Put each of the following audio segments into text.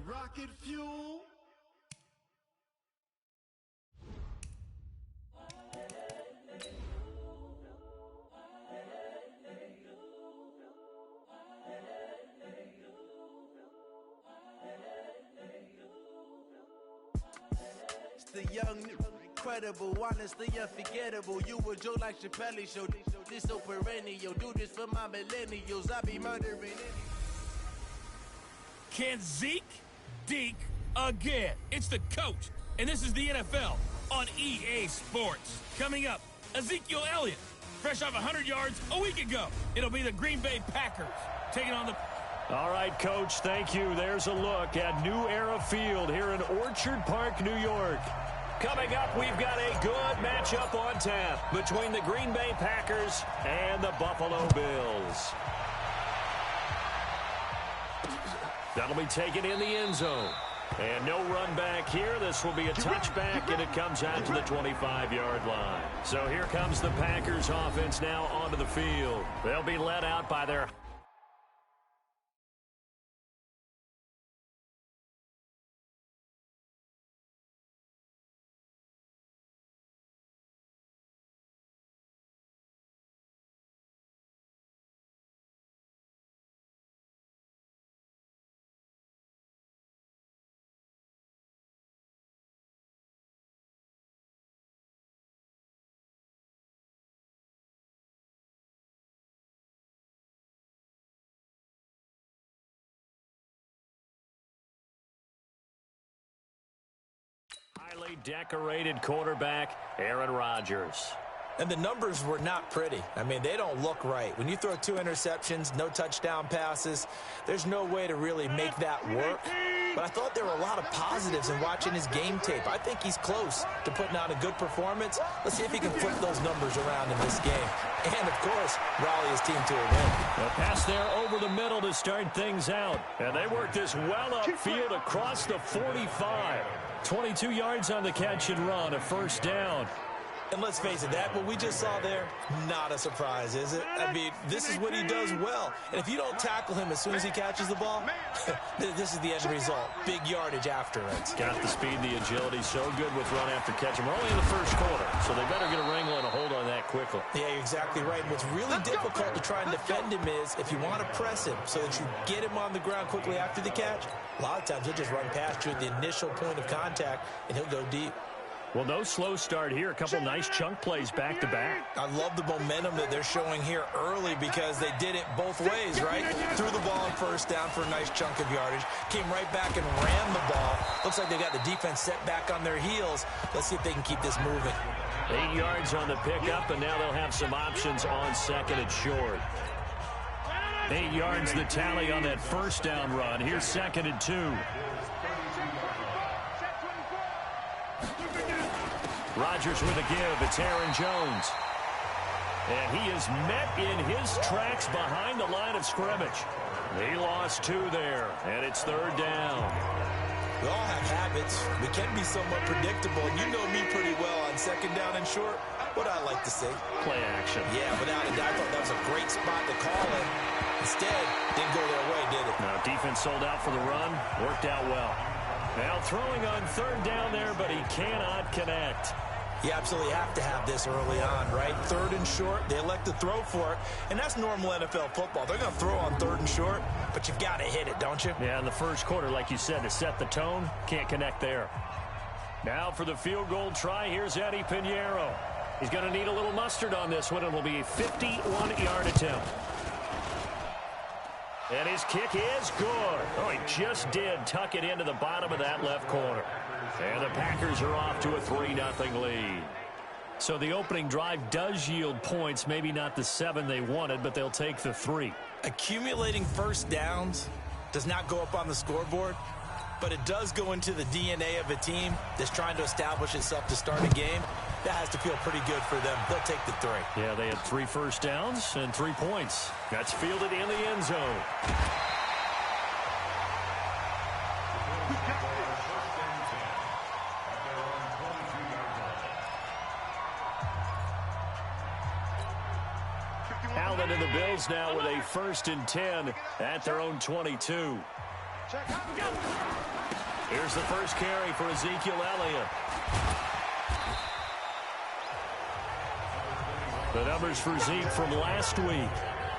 Rocket fuel. It's the young, incredible, honestly unforgettable. You a Joe like Chappelle show. This so perennial. Do this for my millennials. I be murdering. Can Zeke deke again? It's the coach, and this is the NFL on EA Sports. Coming up, Ezekiel Elliott, fresh off 100 yards a week ago. It'll be the Green Bay Packers taking on the... All right, Coach, thank you. There's a look at New Era Field here in Orchard Park, New York. Coming up, we've got a good matchup on tap between the Green Bay Packers and the Buffalo Bills. That'll be taken in the end zone. And no run back here. This will be a touchback, and it comes out to the 25-yard line. So here comes the Packers offense now onto the field. They'll be led out by their... highly decorated quarterback, Aaron Rodgers. And the numbers were not pretty. I mean, they don't look right. When you throw 2 interceptions, no touchdown passes, there's no way to really make that work. But I thought there were a lot of positives in watching his game tape. I think he's close to putting out a good performance. Let's see if he can flip those numbers around in this game. And, of course, rally his team to a win. A pass there over the middle to start things out. And they work this well upfield across the 45. 22 yards on the catch and run, a first down. And let's face it, that what we just saw there, not a surprise, is it? I mean, this is what he does well. And if you don't tackle him as soon as he catches the ball, this is the end result. Big yardage after it. Got the speed, the agility, so good with run after catch. We're only in the first quarter, so they better get a wrangle and a hold on that quickly. Yeah, you're exactly right. And what's really difficult to try and defend him is if you want to press him so that you get him on the ground quickly after the catch, a lot of times he'll just run past you at the initial point of contact, and he'll go deep. Well, no slow start here. A couple nice chunk plays back-to-back. I love the momentum that they're showing here early because they did it both ways, right? Threw the ball on first down for a nice chunk of yardage. Came right back and ran the ball. Looks like they got the defense set back on their heels. Let's see if they can keep this moving. 8 yards on the pickup, and now they'll have some options on second and short. 8 yards the tally on that first down run. Here's second and 2. Rodgers with a give. It's Aaron Jones. And he is met in his tracks behind the line of scrimmage. He lost 2 there, and it's third down. We all have habits. We can be somewhat predictable, and you know me pretty well on second down and short. What I like to say? Play action. Yeah, without a doubt, I thought that was a great spot to call it. Instead, didn't go their way, did it? No, defense sold out for the run. Worked out well. Now throwing on third down there, but he cannot connect. You absolutely have to have this early on, right? Third and short, they elect to throw for it, and that's normal NFL football. They're going to throw on third and short, but you've got to hit it, don't you? Yeah, in the first quarter, like you said, to set the tone, can't connect there. Now for the field goal try, here's Eddie Pinheiro. He's going to need a little mustard on this one. It will be a 51-yard attempt. And his kick is good. Oh, he just did tuck it into the bottom of that left corner. And the Packers are off to a 3-0 lead. So the opening drive does yield points, maybe not the 7 they wanted, but they'll take the 3. Accumulating first downs does not go up on the scoreboard, but it does go into the DNA of a team that's trying to establish itself to start a game. That has to feel pretty good for them. They'll take the 3. Yeah, they had 3 first downs and 3 points. That's fielded in the end zone. Allen and the Bills now with a 1st and 10 at their own 22. Here's the first carry for Ezekiel Elliott. The numbers for Zeke from last week.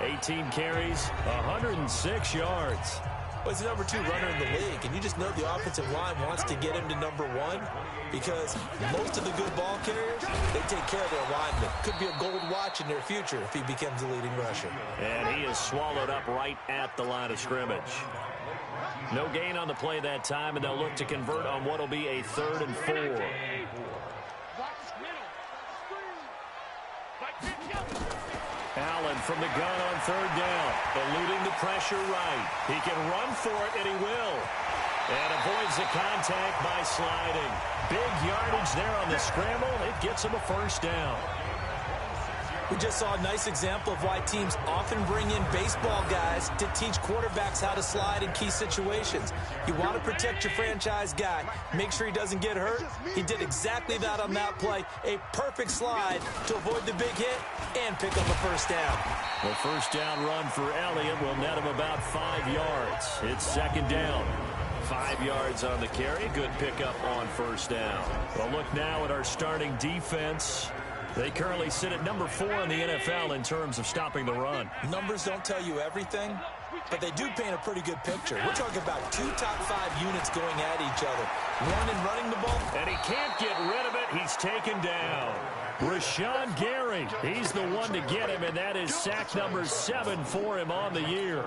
18 carries, 106 yards. Well, he's the number 2 runner in the league, and you just know the offensive line wants to get him to number 1 because most of the good ball carriers, they take care of their linemen. Could be a gold watch in their future if he becomes the leading rusher. And he is swallowed up right at the line of scrimmage. No gain on the play that time, and they'll look to convert on what will be a 3rd and 4. Allen from the gun on 3rd down, eluding the pressure right. He can run for it, and he will. And avoids the contact by sliding. Big yardage there on the scramble. It gets him a 1st down. We just saw a nice example of why teams often bring in baseball guys to teach quarterbacks how to slide in key situations. You want to protect your franchise guy. Make sure he doesn't get hurt. He did exactly that on that play. A perfect slide to avoid the big hit and pick up a 1st down. The 1st down run for Elliott will net him about 5 yards. It's 2nd down. 5 yards on the carry. Good pickup on 1st down. Well, look now at our starting defense. They currently sit at number 4 in the NFL in terms of stopping the run. Numbers don't tell you everything, but they do paint a pretty good picture. We're talking about 2 top 5 units going at each other. One in running the ball. And he can't get rid of it. He's taken down. Rashawn Gary, he's the one to get him, and that is sack number 7 for him on the year.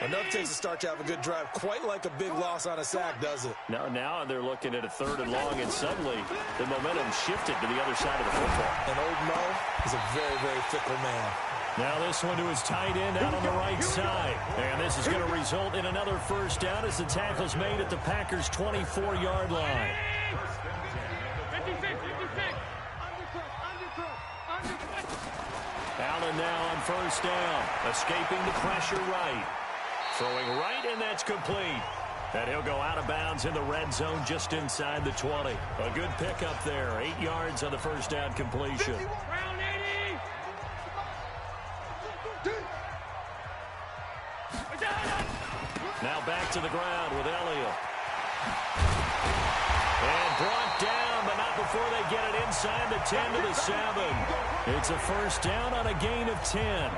Enough takes to start to have a good drive. Quite like a big loss on a sack, does it? Now they're looking at a 3rd and long, and suddenly the momentum shifted to the other side of the football. And old Mo is a very, very fickle man. Now this one to his tight end out on the right side. And this is going to result in another 1st down as the tackle's made at the Packers' 24-yard line. Allen now on 1st down, escaping the pressure right. Throwing right, and that's complete. And he'll go out of bounds in the red zone just inside the 20. A good pickup there. 8 yards on the 1st down completion. Now back to the ground with Elliott. And brought down, but not before they get it inside the 10 to the 7. It's a 1st down on a gain of 10.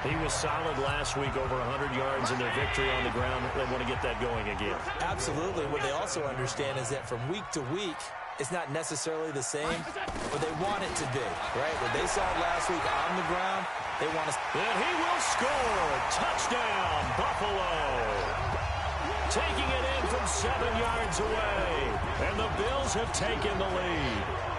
He was solid last week, over 100 yards in their victory on the ground. They want to get that going again. Absolutely. What they also understand is that from week to week, it's not necessarily the same, but they want it to be, right? What they saw last week on the ground, they want to... And he will score. Touchdown, Buffalo. Taking it in from 7 yards away. And the Bills have taken the lead.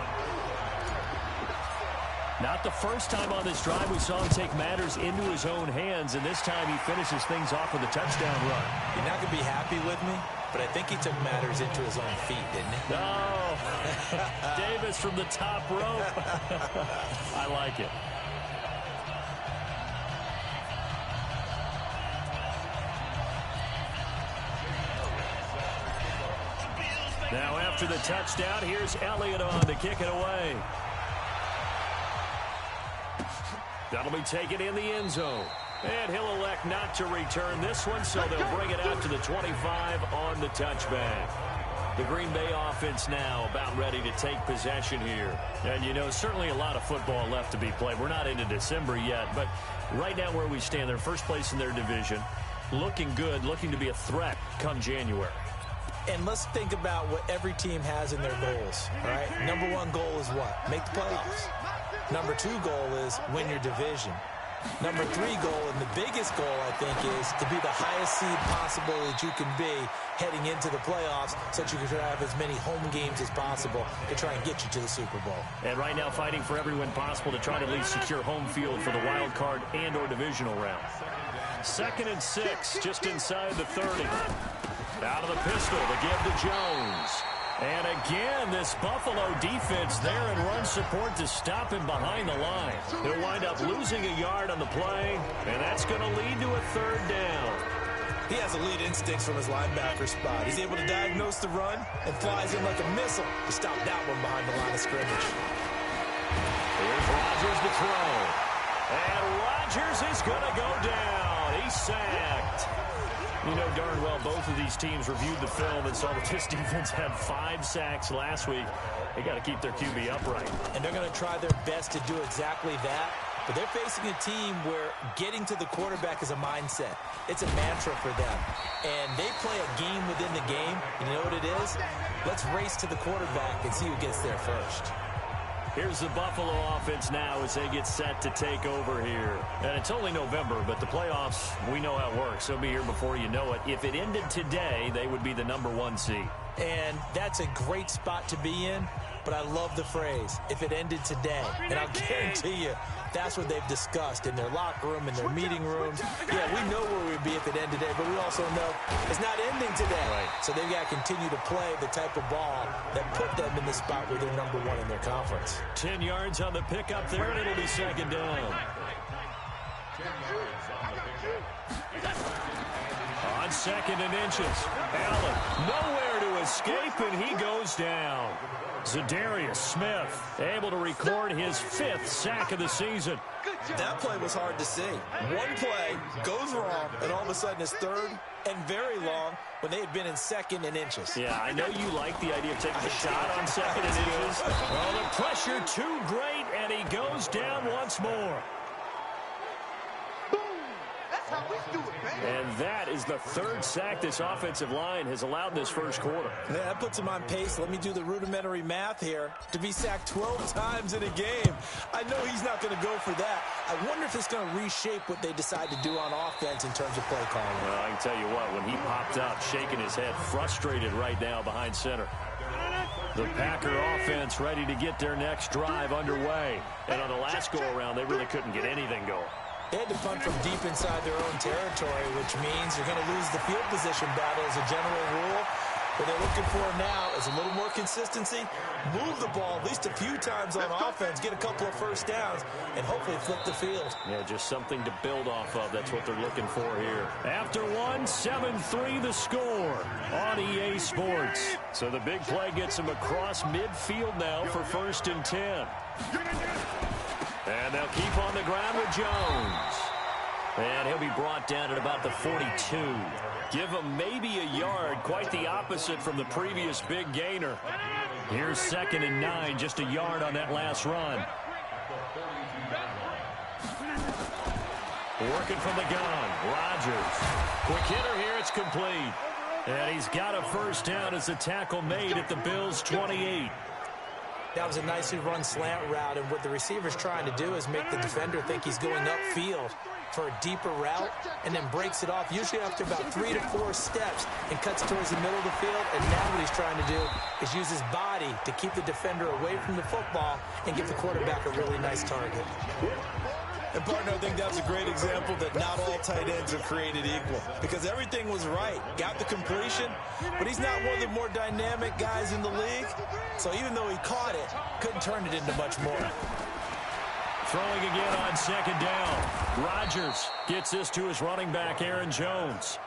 Not the first time on this drive we saw him take matters into his own hands, and this time he finishes things off with a touchdown run. You're not going to be happy with me, but I think he took matters into his own feet, didn't he? Oh, Davis from the top rope. I like it. Now after the touchdown, here's Elliott on to kick it away. That'll be taken in the end zone. And he'll elect not to return this one, so they'll bring it out to the 25 on the touchback. The Green Bay offense now about ready to take possession here. And, you know, certainly a lot of football left to be played. We're not into December yet, but right now where we stand, they're first place in their division. Looking good, looking to be a threat come January. And let's think about what every team has in their goals, all right? Number 1 goal is what? Make the playoffs. Number 2 goal is win your division. Number 3 goal, and the biggest goal, I think, is to be the highest seed possible that you can be heading into the playoffs so that you can have as many home games as possible to try and get you to the Super Bowl. And right now fighting for every win possible to try to at least secure home field for the wild card and or divisional round. 2nd and 6, just inside the 30. Out of the pistol to give to Jones. And again, this Buffalo defense there in run support to him behind the line. He'll wind up losing a yard on the play, and that's going to lead to a 3rd down. He has elite instincts from his linebacker spot. He's able to diagnose the run and flies in like a missile to stop that one behind the line of scrimmage. Here's Rodgers to throw. And Rodgers is going to go down. He's sacked. You know darn well both of these teams reviewed the film and saw that this defense had 5 sacks last week. They got to keep their QB upright. And they're going to try their best to do exactly that. But they're facing a team where getting to the quarterback is a mindset. It's a mantra for them. And they play a game within the game. And you know what it is? Let's race to the quarterback and see who gets there first. Here's the Buffalo offense now as they get set to take over here. And it's only November, but the playoffs, we know how it works. They'll be here before you know it. If it ended today, they would be the #1 seed. And that's a great spot to be in. But I love the phrase, if it ended today. And I'll guarantee you, that's what they've discussed in their locker room, in their meeting rooms. Yeah, we know where we'd be if it ended today, but we also know it's not ending today. Right. So they've got to continue to play the type of ball that put them in the spot where they're #1 in their conference. 10 yards on the pickup there, and it'll be second down. On 2nd and inches. Allen nowhere to escape, and he goes down. Zadarius Smith able to record his 5th sack of the season. That play was hard to see. One play goes wrong, and all of a sudden it's 3rd and very long when they had been in 2nd and inches. Yeah, I know you like the idea of taking a shot on 2nd and inches. Well, the pressure too great, and he goes down once more. And that is the 3rd sack this offensive line has allowed this first quarter. Yeah, that puts him on pace. Let me do the rudimentary math here. To be sacked 12 times in a game, I know he's not going to go for that. I wonder if it's going to reshape what they decide to do on offense in terms of play calling. Well, I can tell you what, when he popped up, shaking his head, frustrated right now behind center. The Packer offense ready to get their next drive underway. And on the last go-around, they really couldn't get anything going. They had to punt from deep inside their own territory, which means you're going to lose the field position battle as a general rule. What they're looking for now is a little more consistency, move the ball at least a few times on offense, get a couple of first downs, and hopefully flip the field. Yeah, just something to build off of. That's what they're looking for here. After one, 7-3 the score on EA Sports. So the big play gets them across midfield now for 1st and 10. And they'll keep on the ground with Jones. And he'll be brought down at about the 42. Give him maybe a yard, quite the opposite from the previous big gainer. Here's 2nd and 9, just a yard on that last run. Working from the gun, Rodgers. Quick hitter here, it's complete. And he's got a first down as the tackle made at the Bills' 28. That was a nicely run slant route, and what the receiver's trying to do is make the defender think he's going upfield for a deeper route and then breaks it off, usually after about 3 to 4 steps, and cuts towards the middle of the field. And now what he's trying to do is use his body to keep the defender away from the football and give the quarterback a really nice target. And, partner, I think that's a great example that not all tight ends are created equal, because everything was right. Got the completion, but he's not one of the more dynamic guys in the league. So even though he caught it, couldn't turn it into much more. Throwing again on 2nd down. Rodgers gets this to his running back, Aaron Jones.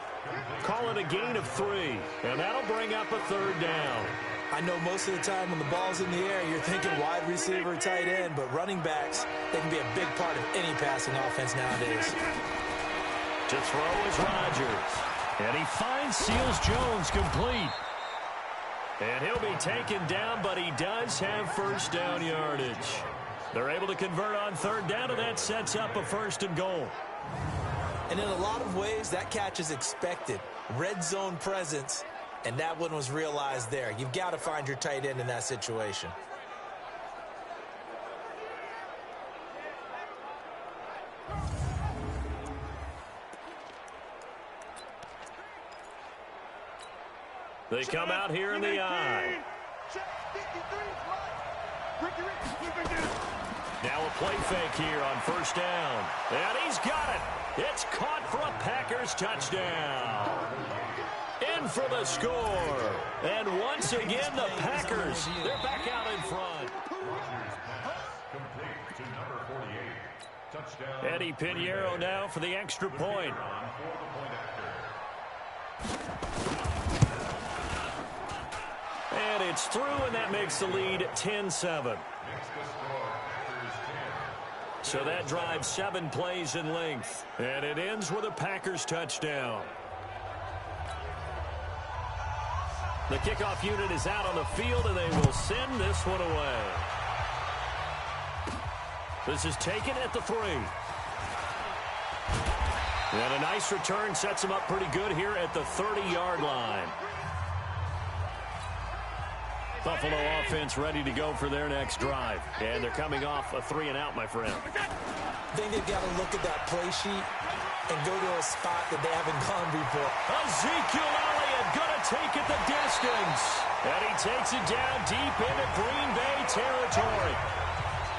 Call it a gain of 3, and that'll bring up a 3rd down. I know most of the time when the ball's in the air, you're thinking wide receiver, tight end, but running backs, they can be a big part of any passing offense nowadays. To throw is Rodgers. And he finds Seals Jones complete. And he'll be taken down, but he does have first down yardage. They're able to convert on 3rd down, and that sets up a 1st and goal. And in a lot of ways, that catch is expected. Red zone presence. And that one was realized there. You've got to find your tight end in that situation. They come out here in the eye. Now a play fake here on 1st down. And he's got it. It's caught for a Packers touchdown. In for the score. And once again, the Packers, they're back out in front. Eddie Pinheiro now for the extra point. It's through, and that makes the lead 10-7. So that drives 7 plays in length, and it ends with a Packers touchdown. The kickoff unit is out on the field, and they will send this one away. This is taken at the 3. And a nice return sets them up pretty good here at the 30-yard line. Buffalo offense ready to go for their next drive. And they're coming off a 3-and-out, my friend. I think they've got to look at that play sheet and go to a spot that they haven't gone before. Ezekiel Elliott going to take it the distance. And he takes it down deep into Green Bay territory.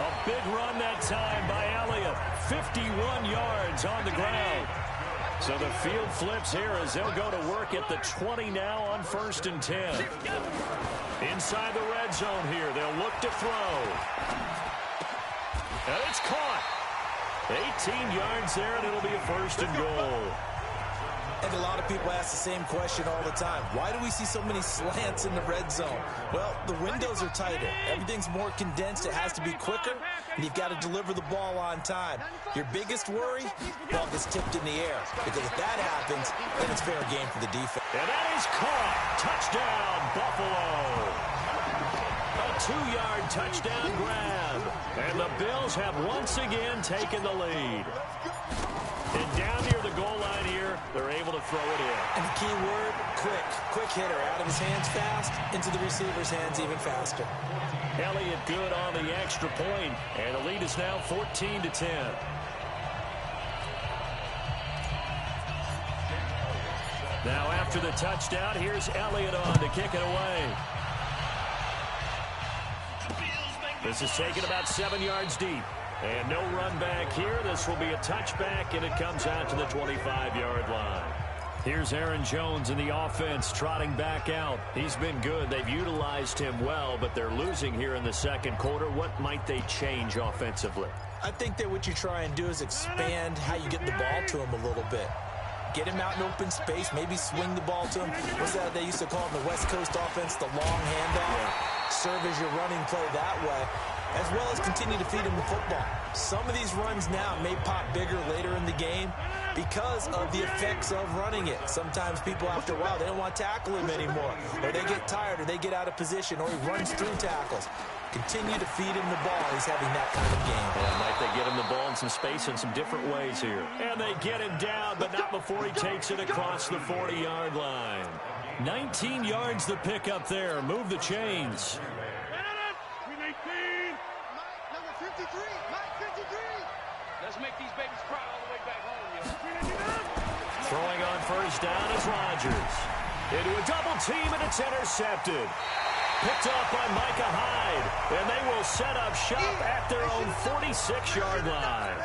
A big run that time by Elliott. 51 yards on the ground. So the field flips here as they'll go to work at the 20 now on 1st and 10. Inside the red zone here, they'll look to throw. And it's caught. 18 yards there, and it'll be a 1st and goal. And a lot of people ask the same question all the time. Why do we see so many slants in the red zone? Well, the windows are tighter. Everything's more condensed. It has to be quicker, and you've got to deliver the ball on time. Your biggest worry, ball gets tipped in the air. Because if that happens, then it's fair game for the defense. And that is caught. Touchdown, Buffalo. A 2-yard touchdown grab. And the Bills have once again taken the lead. And down near the goal line here, they're able to throw it in. And the key word, quick. Quick hitter. Out of his hands fast, into the receiver's hands even faster. Elliott good on the extra point, and the lead is now 14-10. Now after the touchdown, here's Elliott on to kick it away. This is taken about 7 yards deep. And no run back here. This will be a touchback, and it comes out to the 25-yard line. Here's Aaron Jones in the offense trotting back out. He's been good. They've utilized him well, but they're losing here in the second quarter. What might they change offensively? I think that what you try and do is expand how you get the ball to him a little bit. Get him out in open space, maybe swing the ball to him. What's that they used to call in the West Coast offense, the long handoff? Serve as your running play that way, as well as continue to feed him the football. Some of these runs now may pop bigger later in the game because of the effects of running it. Sometimes people, after a while, they don't want to tackle him anymore, or they get tired, or they get out of position, or he runs through tackles. Continue to feed him the ball. He's having that kind of game. Yeah, might they get him the ball in some space in some different ways here. And they get him down, but not before he takes it across the 40-yard line. 19 yards the pick up there. Move the chains. Number 53, Mike 53. Let's make these babies cry all the way back home, yo. Throwing on first down is Rodgers. Into a double team, and it's intercepted. Picked off by Micah Hyde, and they will set up shop at their own 46-yard line.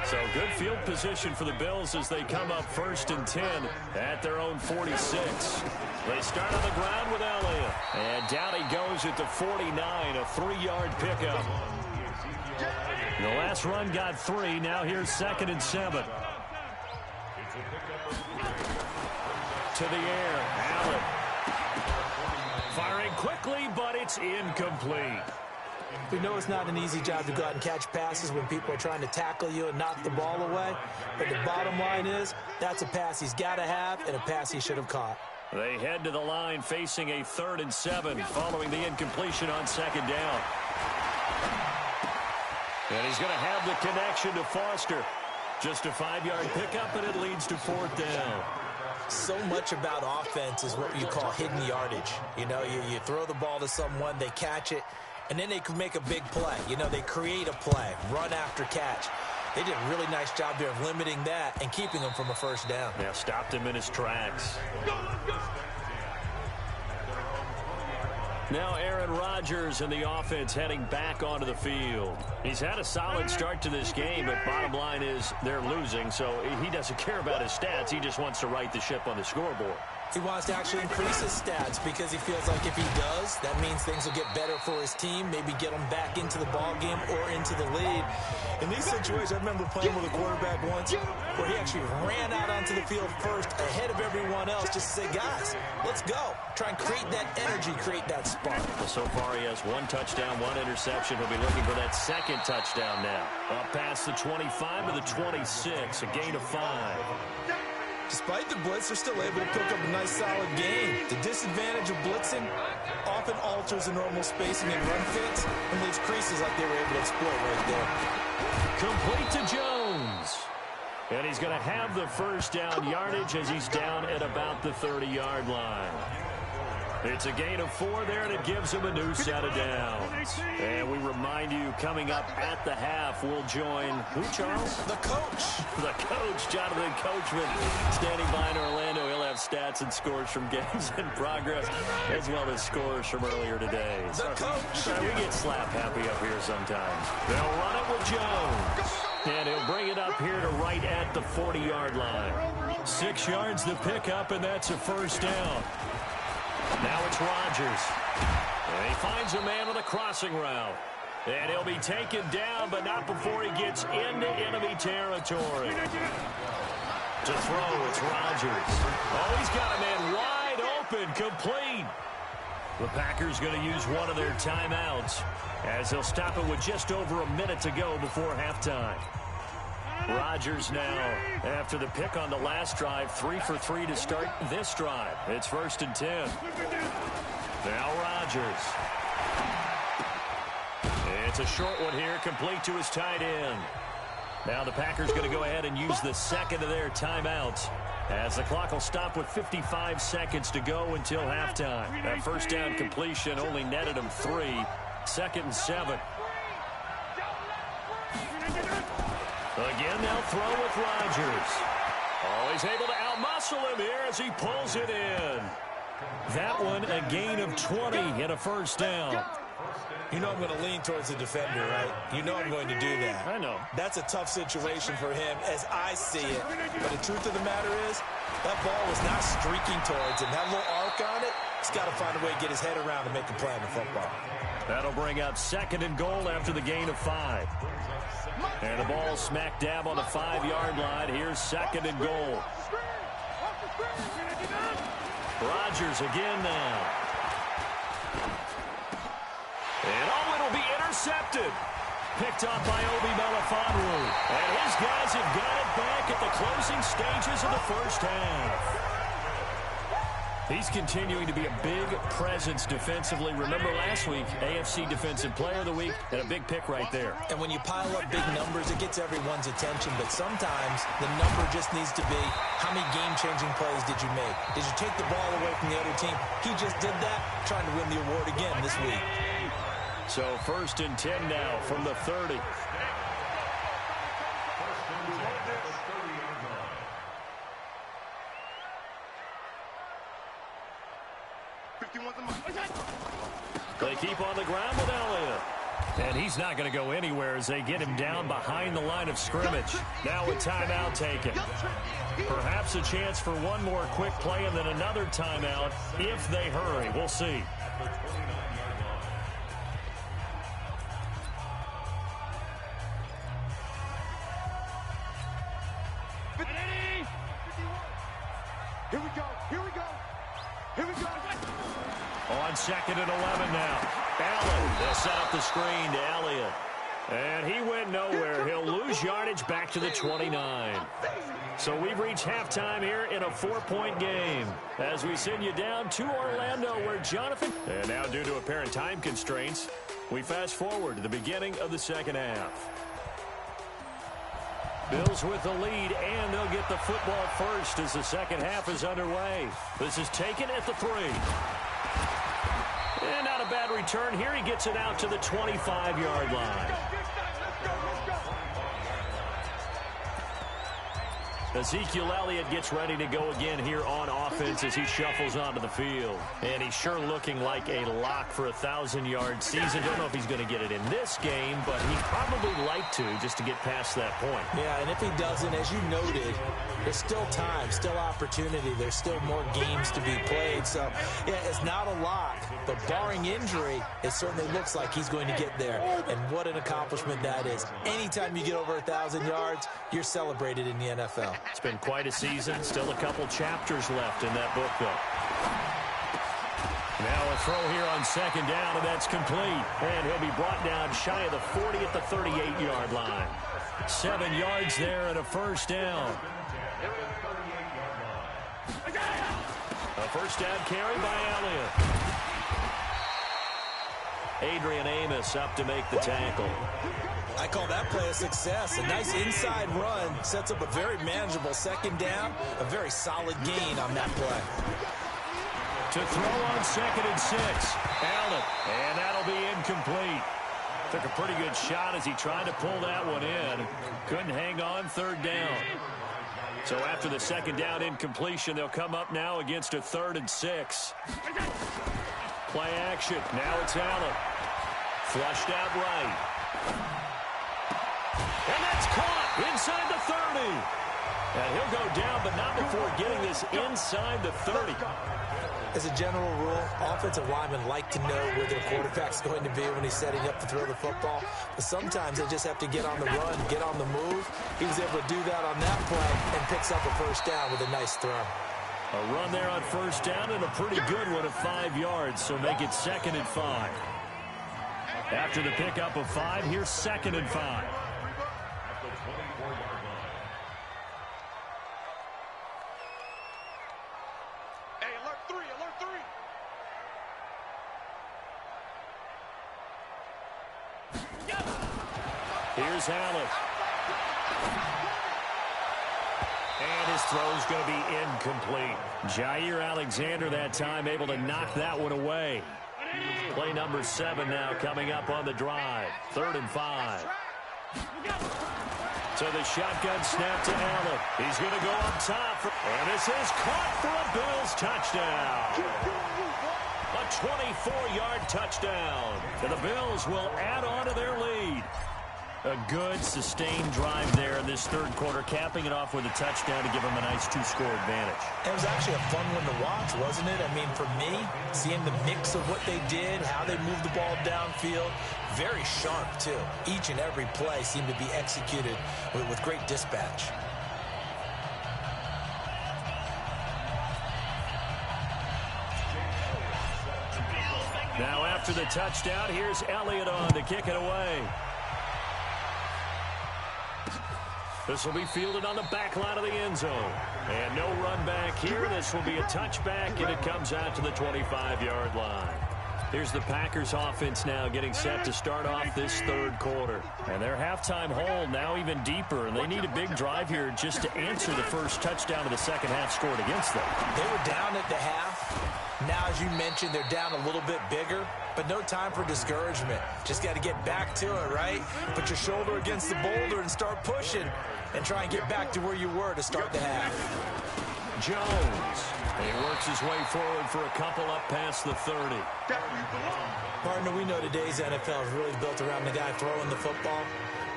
So good field position for the Bills as they come up 1st and 10 at their own 46. They start on the ground with Elliott, and down he goes at the 49, a 3-yard pickup. The last run got 3. Now here's 2nd and 7. To the air, Allen. Firing quickly, but it's incomplete. We know it's not an easy job to go out and catch passes when people are trying to tackle you and knock the ball away. But the bottom line is, that's a pass he's got to have and a pass he should have caught. They head to the line facing a 3rd and 7 following the incompletion on 2nd down. And he's going to have the connection to Foster. Just a 5-yard pickup, and it leads to 4th down. So much about offense is what you call hidden yardage. You know, you throw the ball to someone, they catch it, and then they can make a big play. You know, they create a play, run after catch. They did a really nice job there of limiting that and keeping him from a 1st down. Yeah, stopped him in his tracks. Now Aaron Rodgers and the offense heading back onto the field. He's had a solid start to this game, but bottom line is they're losing, so he doesn't care about his stats. He just wants to right the ship on the scoreboard. He wants to actually increase his stats because he feels like if he does, that means things will get better for his team, maybe get him back into the ball game or into the lead. In these situations, I remember playing with a quarterback once where he actually ran out onto the field first ahead of everyone else just to say, guys, let's go. Try and create that energy, create that spark. Well, so far he has 1 touchdown, 1 interception. He'll be looking for that second touchdown now. Up past the 25 to the 26, a gain of 5. Despite the blitz, they're still able to pick up a nice, solid game. The disadvantage of blitzing often alters the normal spacing and run fits and leaves creases like they were able to exploit right there. Complete to Jones. And he's going to have the first down yardage as he's down at about the 30-yard line. It's a gain of 4 there, and it gives him a new set of downs. And we remind you, coming up at the half, we'll join who, Charles? The coach. The coach, Jonathan Coachman, standing by in Orlando. He'll have stats and scores from games in progress, as well as scores from earlier today. The coach. We get slap happy up here sometimes. They'll run it with Jones. And he'll bring it up here to right at the 40-yard line. 6 yards to pick up, and that's a first down. Now it's Rodgers. And he finds a man on a crossing route. And he'll be taken down, but not before he gets into enemy territory. To throw, it's Rodgers. Oh, he's got a man wide open, complete. The Packers going to use one of their timeouts as they'll stop it with just over a minute to go before halftime. Rodgers now, after the pick on the last drive, 3 for 3 to start this drive. It's 1st and 10. Now Rodgers. It's a short one here, complete to his tight end. Now the Packers going to go ahead and use the second of their timeouts as the clock will stop with 55 seconds to go until halftime. That first down completion only netted him 3. 2nd and 7. Again, they'll throw with Rodgers. Oh, he's able to outmuscle him here as he pulls it in. That one, a gain of 20 and a first down. You know I'm going to lean towards the defender, right? You know I'm going to do that. I know. That's a tough situation for him as I see it. But the truth of the matter is, that ball was not streaking towards him. That little arc on it, he's got to find a way to get his head around and make a play in the football. That'll bring up 2nd and goal after the gain of 5. And the ball smack dab on the 5-yard line. Here's 2nd and goal. Rodgers again now. And it'll be intercepted. Picked up by Obi Melifonwu. And his guys have got it back at the closing stages of the first half. He's continuing to be a big presence defensively. Remember last week, AFC Defensive Player of the Week, and a big pick right there. And when you pile up big numbers, it gets everyone's attention. But sometimes the number just needs to be, how many game-changing plays did you make? Did you take the ball away from the other team? He just did that, trying to win the award again this week. So 1st and 10 now from the 30. They keep on the ground with Elliott. And he's not going to go anywhere as they get him down behind the line of scrimmage. Now a timeout taken. Perhaps a chance for one more quick play and then another timeout if they hurry. We'll see. Here we go. Here we go. Here we go. On 2nd and 11 now. Allen, they'll set up the screen to Elliott. And he went nowhere. He'll lose yardage back to the 29. So we've reached halftime here in a 4-point game as we send you down to Orlando where Jonathan... And now due to apparent time constraints, we fast forward to the beginning of the second half. Bills with the lead, and they'll get the football first as the second half is underway. This is taken at the 3. And not a bad return here. He gets it out to the 25-yard line. Ezekiel Elliott gets ready to go again here on offense as he shuffles onto the field. And he's sure looking like a lock for a 1,000-yard season. Don't know if he's going to get it in this game, but he'd probably like to just to get past that point. Yeah, and if he doesn't, as you noted, There's still time, still opportunity. There's still more games to be played. So, yeah, it's not a lock, but barring injury, it certainly looks like he's going to get there. And what an accomplishment that is. Anytime you get over 1,000 yards, you're celebrated in the NFL. It's been quite a season. Still a couple chapters left in that book, though. Now a throw here on second down, and that's complete. And he'll be brought down shy of the 40 at the 38-yard line. 7 yards there and a first down. A first down carry by Elliott. Adrian Amos up to make the tackle. I call that play a success. A nice inside run sets up a very manageable second down. A very solid gain on that play. To throw on 2nd and 6. Allen, and that'll be incomplete. Took a pretty good shot as he tried to pull that one in. Couldn't hang on 3rd down. So after the second down incompletion, they'll come up now against a 3rd and 6. Play action. Now it's Allen. Flushed out right. And that's caught inside the 30. And he'll go down, but not before getting this inside the 30. As a general rule, offensive linemen like to know where their quarterback's going to be when he's setting up to throw the football. But sometimes they just have to get on the run, get on the move. He was able to do that on that play and picks up a first down with a nice throw. A run there on first down and a pretty good one of 5 yards, so make it 2nd and 5. After the pickup of 5, here's 2nd and 5. Here's Allen. And his throw's going to be incomplete. Jair Alexander that time able to knock that one away. Play number 7 now coming up on the drive. 3rd and 5. So the shotgun snap to Allen. He's going to go up top. And this is caught for a Bills touchdown. A 24-yard touchdown. And the Bills will add on to their lead. A good, sustained drive there in this 3rd quarter, capping it off with a touchdown to give them a nice 2-score advantage. It was actually a fun one to watch, wasn't it? I mean, for me, seeing the mix of what they did, how they moved the ball downfield, very sharp, too. Each and every play seemed to be executed with great dispatch. Now after the touchdown, here's Elliott on to kick it away. This will be fielded on the back line of the end zone. And no run back here. This will be a touchback, and it comes out to the 25-yard line. Here's the Packers offense now getting set to start off this 3rd quarter. And their halftime hole now even deeper, and they need a big drive here just to answer the first touchdown of the second half scored against them. They were down at the half. Now, as you mentioned, they're down a little bit bigger, but no time for discouragement. Just got to get back to it, right? Put your shoulder against the boulder and start pushing and try and get back to where you were to start the half. Jones. And he works his way forward for a couple up past the 30. Partner, we know today's NFL is really built around the guy throwing the football.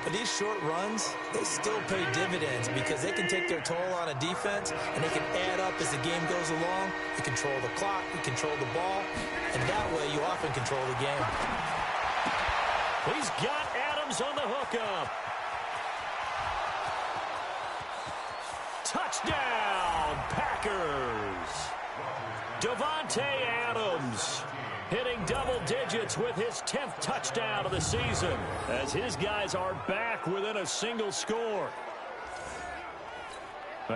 But these short runs, they still pay dividends because they can take their toll on a defense and they can add up as the game goes along. You control the clock, you control the ball, and that way you often control the game. He's got Adams on the hookup. Touchdown, Packers. Davante Adams hitting double digits with his 10th touchdown of the season as his guys are back within a single score.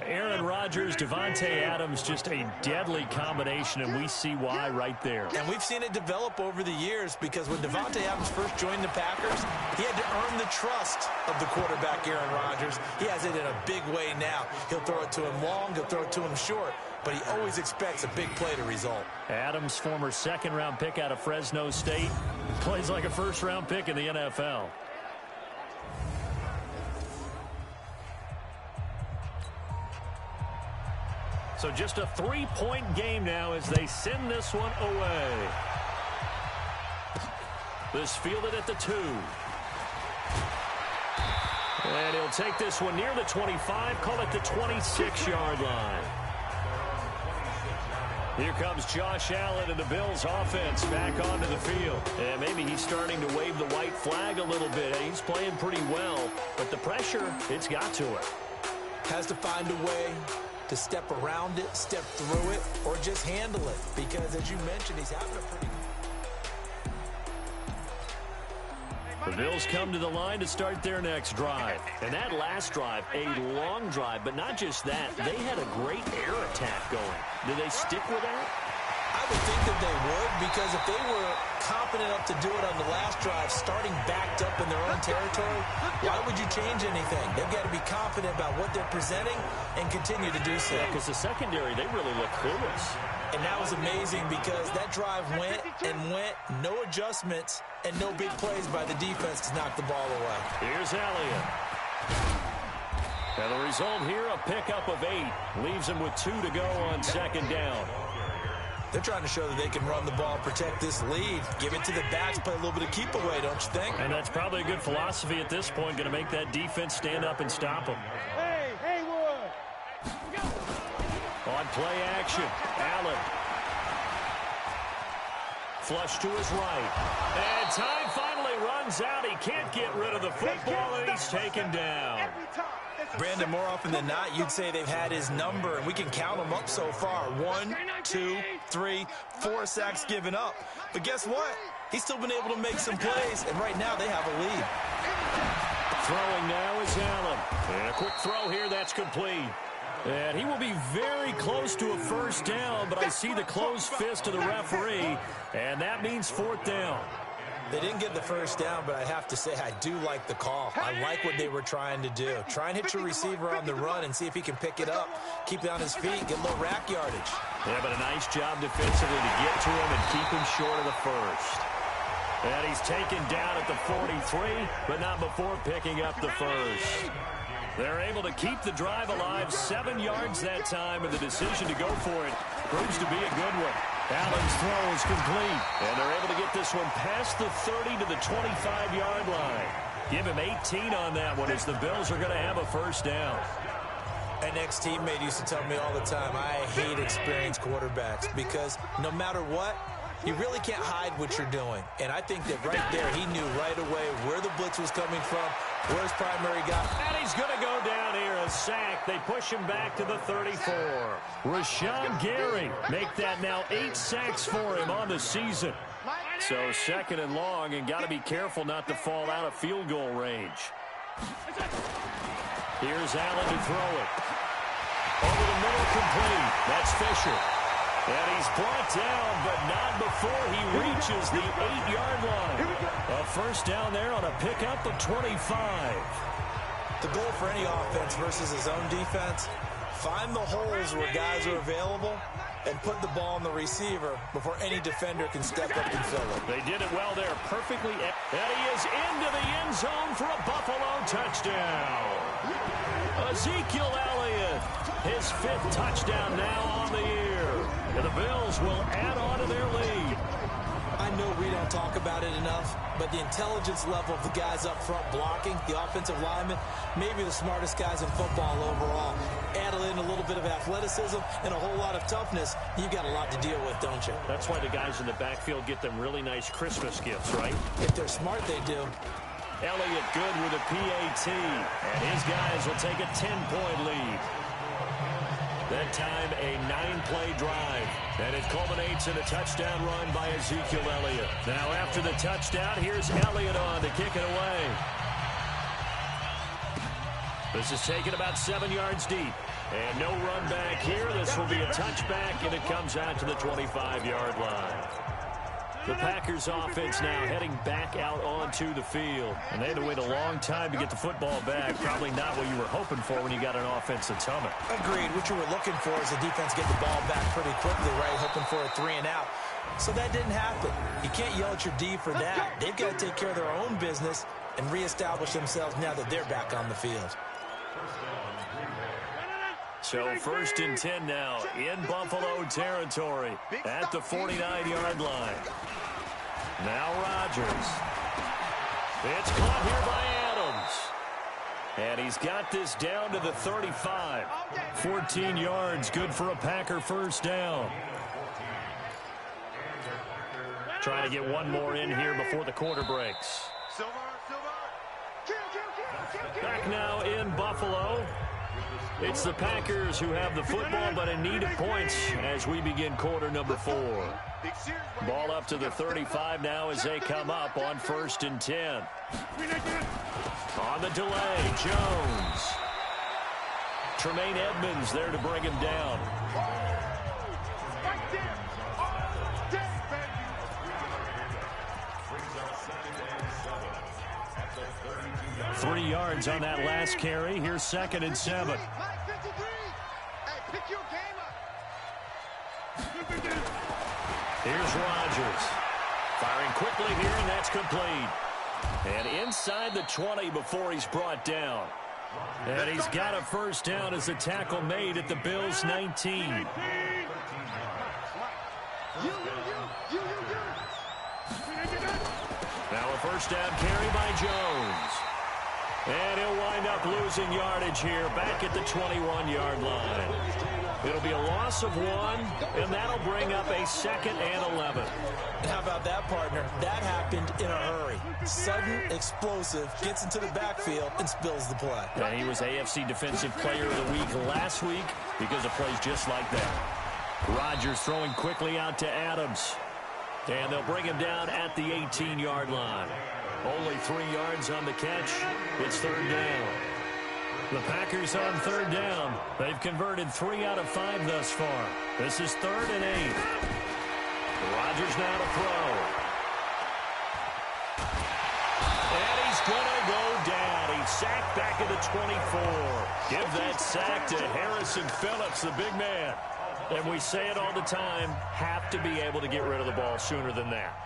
Aaron Rodgers, Davante Adams, just a deadly combination, and we see why right there. And we've seen it develop over the years because when Davante Adams first joined the Packers, he had to earn the trust of the quarterback, Aaron Rodgers. He has it in a big way now. He'll throw it to him long, he'll throw it to him short, but he always expects a big play to result. Adams, former second-round pick out of Fresno State, plays like a first-round pick in the NFL. So just a 3-point game now as they send this one away. This fielded at the 2. And he'll take this one near the 25, call it the 26-yard line. Here comes Josh Allen and the Bills offense back onto the field. And maybe he's starting to wave the white flag a little bit. He's playing pretty well, but the pressure, it's got to him. Has to find a way to step around it, step through it, or just handle it. Because, as you mentioned, he's having a pretty... The Bills come to the line to start their next drive. And that last drive, a long drive, but not just that. They had a great air attack going. Do they stick with that? I would think that they would, because if they were confident enough to do it on the last drive, starting backed up in their own territory, why would you change anything? They've got to be confident about what they're presenting and continue to do so. Yeah, because the secondary, they really look clueless. And that was amazing because that drive went and went, no adjustments, and no big plays by the defense to knock the ball away. Here's Elliott. And the result here, a pickup of 8. Leaves him with 2 to go on second down. They're trying to show that they can run the ball, protect this lead, give it to the backs, play a little bit of keep away, don't you think? And that's probably a good philosophy at this point, going to make that defense stand up and stop them. Hey, Haywood! On play action, Allen. Flush to his right. And time finally runs out. He can't get rid of the football, and he's taken down. Brandon, more often than not, you'd say they've had his number, and we can count them up so far. 1, 2, 3, 4 sacks given up. But guess what? He's still been able to make some plays, and right now they have a lead. Throwing now is Allen. And a quick throw here, that's complete. And he will be very close to a first down, but I see the closed fist of the referee, and that means 4th down. They didn't get the first down, but I have to say I do like the call. I like what they were trying to do. Try and hit your receiver on the run and see if he can pick it up, keep it on his feet, get a little rack yardage. Yeah, but a nice job defensively to get to him and keep him short of the first. And he's taken down at the 43, but not before picking up the first. They're able to keep the drive alive, 7 yards that time, and the decision to go for it proves to be a good one. Allen's throw is complete, and they're able to get this one past the 30 to the 25-yard line. Give him 18 on that one as the Bills are going to have a first down. An ex-teammate used to tell me all the time, I hate experienced quarterbacks because no matter what, you really can't hide what you're doing. And I think that right there, he knew right away where the blitz was coming from, where his primary guy. And he's going to go down here, a sack. They push him back to the 34. Rashawn Gary make that now 8 sacks for him on the season. So 2nd and long, and got to be careful not to fall out of field goal range. Here's Allen to throw it. Over the middle, complete. That's Fisher. And he's brought down, but not before he reaches the 8-yard line. A first down there on a pickup of 25. The goal for any offense versus his own defense, find the holes where guys are available and put the ball on the receiver before any defender can step up and fill it. They did it well there, perfectly. And he is into the end zone for a Buffalo touchdown. Ezekiel Elliott, his 5th touchdown now on the year. And the Bills will add on to their lead. I know we don't talk about it enough, but the intelligence level of the guys up front blocking, the offensive linemen, maybe the smartest guys in football overall. Add in a little bit of athleticism and a whole lot of toughness, you've got a lot to deal with, don't you? That's why the guys in the backfield get them really nice Christmas gifts, right? If they're smart, they do. Elliott good with a PAT, and his guys will take a 10-point lead. That time, a 9-play drive, and it culminates in a touchdown run by Ezekiel Elliott. Now, after the touchdown, here's Elliott on to kick it away. This is taken about 7 yards deep, and no run back here. This will be a touchback, and it comes out to the 25-yard line. The Packers offense now heading back out onto the field. And they had to wait a long time to get the football back. Probably not what you were hoping for when you got an offense that's humming. Agreed. What you were looking for is the defense get the ball back pretty quickly, right? Hoping for a 3 and out. So that didn't happen. You can't yell at your D for that. They've got to take care of their own business and reestablish themselves now that they're back on the field. So 1st and 10 now in Buffalo territory at the 49-yard line. Now Rodgers. It's caught here by Adams. And he's got this down to the 35. 14 yards, good for a Packer first down. Trying to get one more in here before the quarter breaks. Back now in Buffalo. It's the Packers who have the football, but in need of points as we begin quarter number 4. Ball up to the 35 now as they come up on 1st and 10. On the delay, Jones. Tremaine Edmonds there to bring him down. 3 yards on that last carry. Here's 2nd and 7. Here's Rodgers. Firing quickly here, and that's complete. And inside the 20 before he's brought down. And he's got a first down as a tackle made at the Bills' 19. Now a first down carry by Jones. And he'll wind up losing yardage here back at the 21-yard line. It'll be a loss of 1, and that'll bring up a 2nd and 11. How about that, partner? That happened in a hurry. Sudden, explosive, gets into the backfield, and spills the play. And he was AFC Defensive Player of the Week last week because of plays just like that. Rodgers throwing quickly out to Adams. And they'll bring him down at the 18-yard line. Only 3 yards on the catch. It's 3rd down. The Packers on 3rd down. They've converted 3 out of 5 thus far. This is 3rd and 8. Rodgers now to throw. And he's going to go down. He's sacked back at the 24. Give that sack to Harrison Phillips, the big man. And we say it all the time, have to be able to get rid of the ball sooner than that.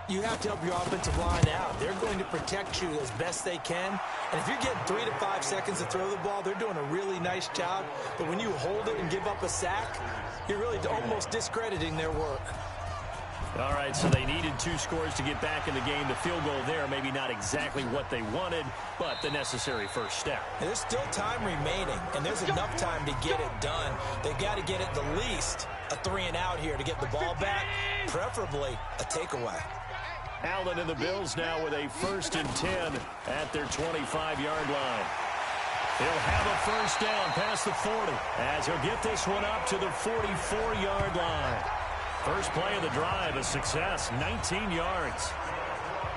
You have to help your offensive line out. They're going to protect you as best they can. And if you're getting 3 to 5 seconds to throw the ball, they're doing a really nice job. But when you hold it and give up a sack, you're really almost discrediting their work. All right, so they needed 2 scores to get back in the game. The field goal there, maybe not exactly what they wanted, but the necessary first step. And there's still time remaining, and there's enough time to get it done. They've got to get at the least a 3 and out here to get the ball back, preferably a takeaway. Allen and the Bills now with a 1st and 10 at their 25-yard line. He'll have a first down past the 40 as he'll get this one up to the 44-yard line. First play of the drive, a success, 19 yards.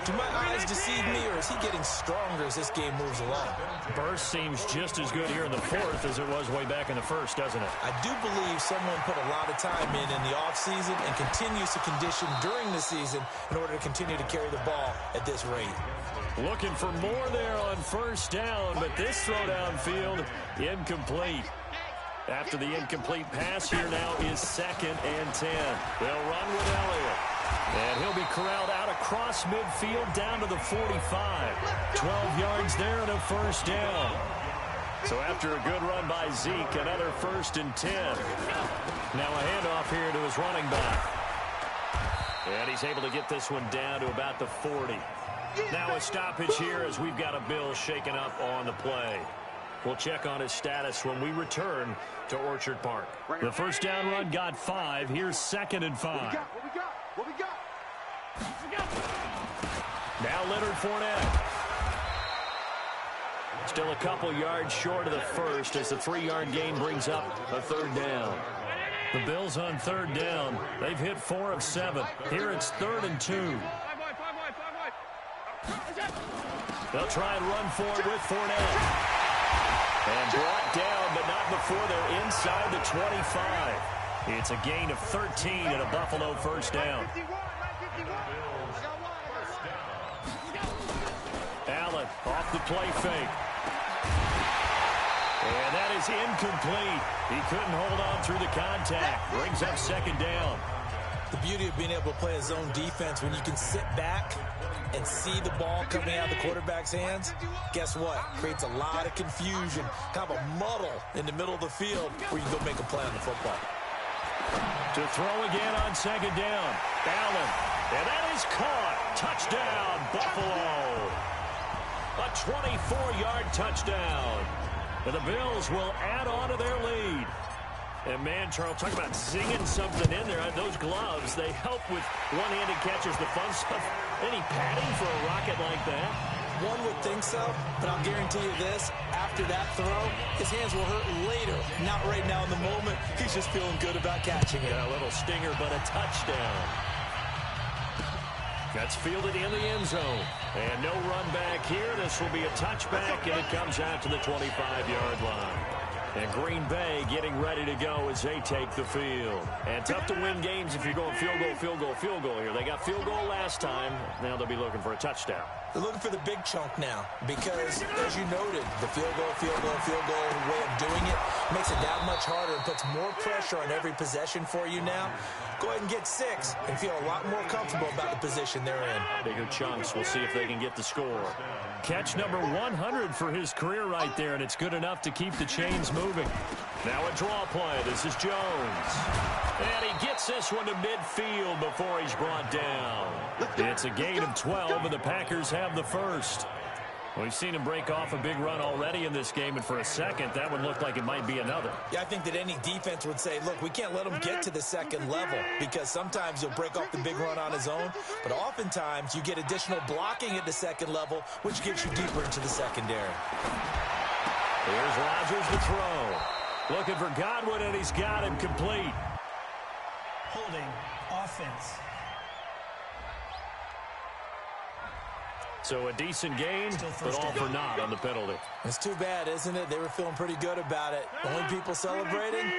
Do my eyes deceive me, or is he getting stronger as this game moves along? Burst seems just as good here in the 4th as it was way back in the 1st, doesn't it? I do believe someone put a lot of time in the offseason and continues to condition during the season in order to continue to carry the ball at this rate. Looking for more there on first down, but this throw downfield incomplete. After the incomplete pass, here now is 2nd and 10. They'll run with Elliott. And he'll be corralled out across midfield down to the 45. 12 yards there and a first down. So after a good run by Zeke, another 1st and 10. Now a handoff here to his running back. And he's able to get this one down to about the 40. Now a stoppage here as we've got a Bill shaken up on the play. We'll check on his status when we return to Orchard Park. The first down run got 5. Here's 2nd and 5. What we got? Now Leonard Fournette. Still a couple yards short of the first as the 3-yard gain brings up a 3rd down. The Bills on 3rd down. They've hit 4 of 7. Here it's 3rd and 2. They'll try and run for it with Fournette. And brought down, but not before they're inside the 25. It's a gain of 13 and a Buffalo first down. Allen off the play fake. And that is incomplete. He couldn't hold on through the contact. Brings up 2nd down. The beauty of being able to play a zone defense when you can sit back and see the ball coming out of the quarterback's hands, guess what? Creates a lot of confusion, kind of a muddle in the middle of the field where you can go make a play on the football. To throw again on 2nd down. Allen. And that is caught. Touchdown, Buffalo. A 24-yard touchdown. And the Bills will add on to their lead. And, man, Charles, talk about zinging something in there. Those gloves, they help with one-handed catches, the fun stuff. Any padding for a rocket like that? One would think so, but I'll guarantee you this. After that throw, his hands will hurt later. Not right now in the moment. He's just feeling good about catching it. Yeah, a little stinger, but a touchdown. That's fielded in the end zone. And no run back here. This will be a touchback, and it comes out to the 25-yard line. And Green Bay getting ready to go as they take the field. And tough to win games if you're going field goal, field goal, field goal here. They got field goal last time. Now they'll be looking for a touchdown. They're looking for the big chunk now because, as you noted, the field goal way of doing it makes it that much harder and puts more pressure on every possession for you now. Go ahead and get 6 and feel a lot more comfortable about the position they're in. Bigger chunks. We'll see if they can get the score. Catch number 100 for his career right there, and it's good enough to keep the chains moving. Now a draw play. This is Jones. And he gets this one to midfield before he's brought down. It's a gain of 12, and the Packers have the first. We've seen him break off a big run already in this game, and for a second, that would look like it might be another. Yeah, I think that any defense would say, look, we can't let him get to the second level because sometimes he'll break off the big run on his own, but oftentimes you get additional blocking at the second level, which gets you deeper into the secondary. Here's Rodgers to throw. Looking for Godwin, and he's got him complete. Holding offense. So a decent gain, but all for naught on the penalty. It's too bad, isn't it? They were feeling pretty good about it. Only people celebrating,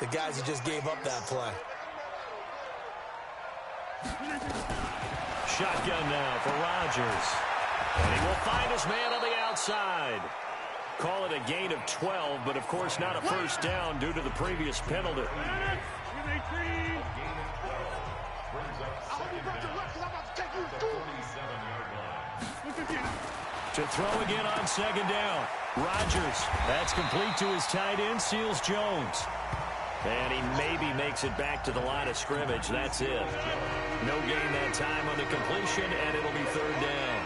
the guys who just gave up that play. Shotgun now for Rodgers. And he will find his man on the outside. Call it a gain of 12, but of course not a first down due to the previous penalty. To throw again on second down. Rodgers, that's complete to his tight end, seals Jones. And he maybe makes it back to the line of scrimmage. That's it. No gain that time on the completion, and it'll be third down.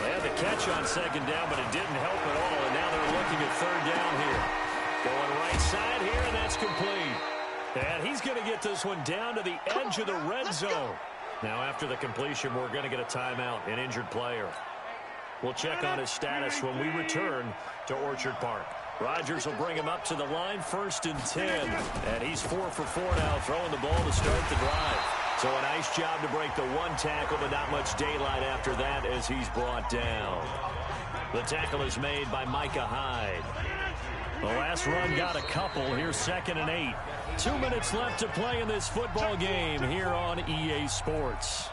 They had the catch on second down, but it didn't help at all, and now they're looking at third down here. Going right side here, and that's complete. And he's going to get this one down to the edge of the red zone. Now, after the completion, we're going to get a timeout, an injured player. We'll check on his status when we return to Orchard Park. Rodgers will bring him up to the line, 1st and 10. And he's 4 for 4 now, throwing the ball to start the drive. So a nice job to break the one tackle, but not much daylight after that as he's brought down. The tackle is made by Micah Hyde. The last run got a couple. Here's 2nd and 8. 2 minutes left to play in this football game here on EA Sports.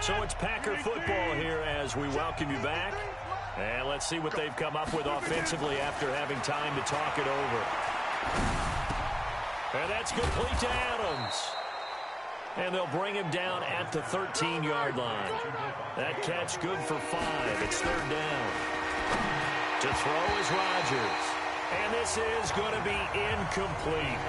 So it's Packer football here as we welcome you back. And let's see what they've come up with offensively after having time to talk it over. And that's complete to Adams. And they'll bring him down at the 13-yard line. That catch good for 5. It's third down. To throw is Rodgers. And this is going to be incomplete.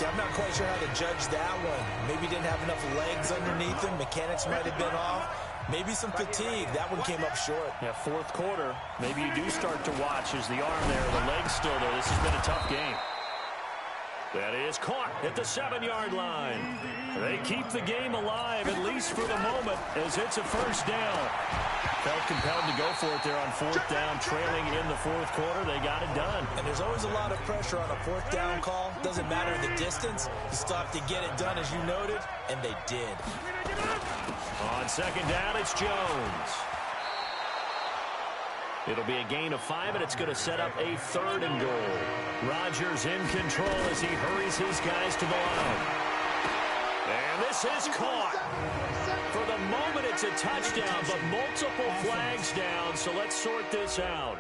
I'm not quite sure how to judge that one. Maybe he didn't have enough legs underneath him. Mechanics might have been off. Maybe some fatigue. That one came up short. Yeah, 4th quarter. Maybe you do start to watch as the arm there, the leg's still there. This has been a tough game. That is caught at the 7-yard line. They keep the game alive, at least for the moment, as it's a first down. Felt compelled to go for it there on 4th down, trailing in the 4th quarter. They got it done. And there's always a lot of pressure on a 4th down call. Doesn't matter the distance. You still have to get it done, as you noted, and they did. On 2nd down, it's Jones. It'll be a gain of 5, and it's going to set up a 3rd and goal. Rodgers in control as he hurries his guys to the line. And this is caught. For the moment, it's a touchdown, but multiple flags down, so let's sort this out.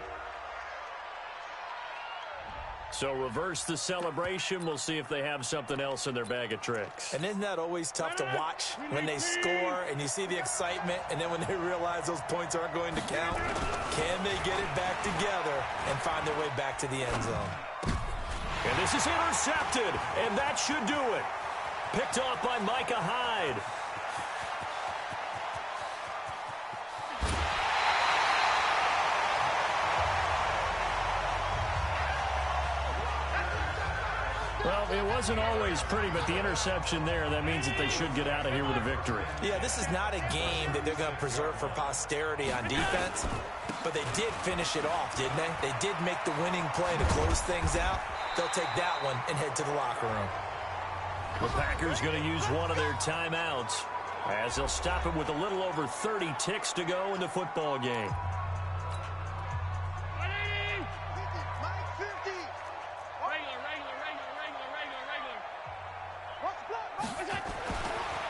So reverse the celebration. We'll see if they have something else in their bag of tricks. And isn't that always tough to watch when they score and you see the excitement, and then when they realize those points aren't going to count? Can they get it back together and find their way back to the end zone? And this is intercepted, and that should do it. Picked off by Micah Hyde. it wasn't always pretty, but the interception there, that means that they should get out of here with a victory. Yeah, this is not a game that they're going to preserve for posterity on defense, but they did finish it off, didn't they? They did make the winning play to close things out. They'll take that one and head to the locker room. The Packers going to use one of their timeouts as they'll stop it with a little over 30 ticks to go in the football game.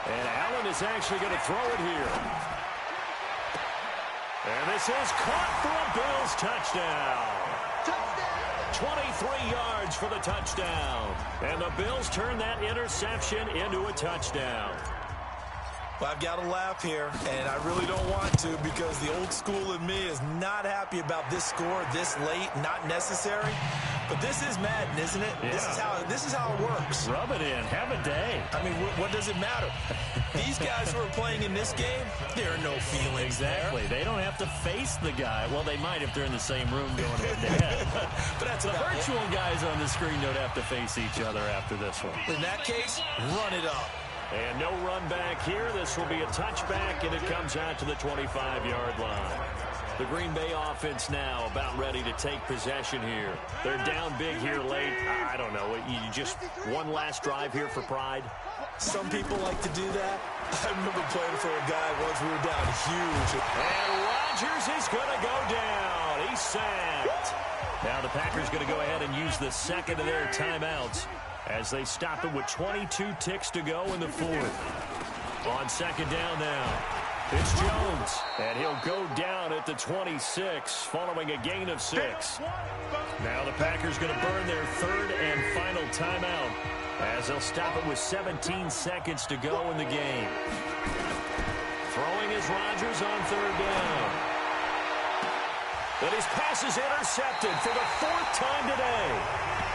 And Allen is actually going to throw it here. And this is caught for a Bills touchdown. 23 yards for the touchdown. And the Bills turn that interception into a touchdown. Well, I've got to laugh here, and I really don't want to because the old school in me is not happy about this score this late, not necessary. But this is Madden, isn't it? Yeah. This is how it works. Rub it in. Have a day. I mean, what does it matter? These guys who are playing in this game, there are no feelings Exactly. there. They don't have to face the guy. Well, they might if they're in the same room going head-to-head. But that's the virtual guys on the screen don't have to face each other after this one. In that case, run it up. And no run back here. This will be a touchback, and it comes out to the 25-yard line. The Green Bay offense now about ready to take possession here. They're down big here late. I don't know. You just one last drive here for pride? Some people like to do that. I remember playing for a guy once we were down huge. And Rodgers is going to go down. He's sacked. Now the Packers going to go ahead and use the second of their timeouts as they stop it with 22 ticks to go in the fourth. On second down now, it's Jones, and he'll go down at the 26 following a gain of 6. Now the Packers going to burn their third and final timeout as they'll stop it with 17 seconds to go in the game. Throwing is Rodgers on third down. But his pass is intercepted for the fourth time today.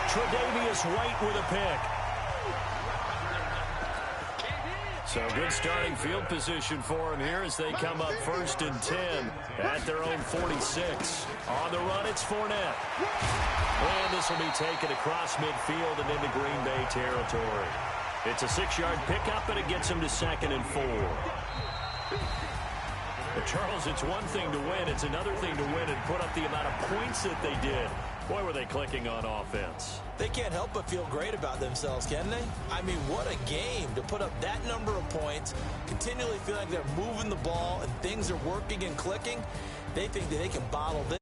Tre'Davious White with a pick. So good starting field position for him here as they come up 1st and 10 at their own 46. On the run, it's Fournette. And this will be taken across midfield and into Green Bay territory. It's a 6-yard pickup, and it gets him to 2nd and 4. But Charles, it's one thing to win. It's another thing to win and put up the amount of points that they did. Boy, were they clicking on offense. They can't help but feel great about themselves, can they? I mean, what a game to put up that number of points, continually feeling like they're moving the ball and things are working and clicking. They think that they can bottle this.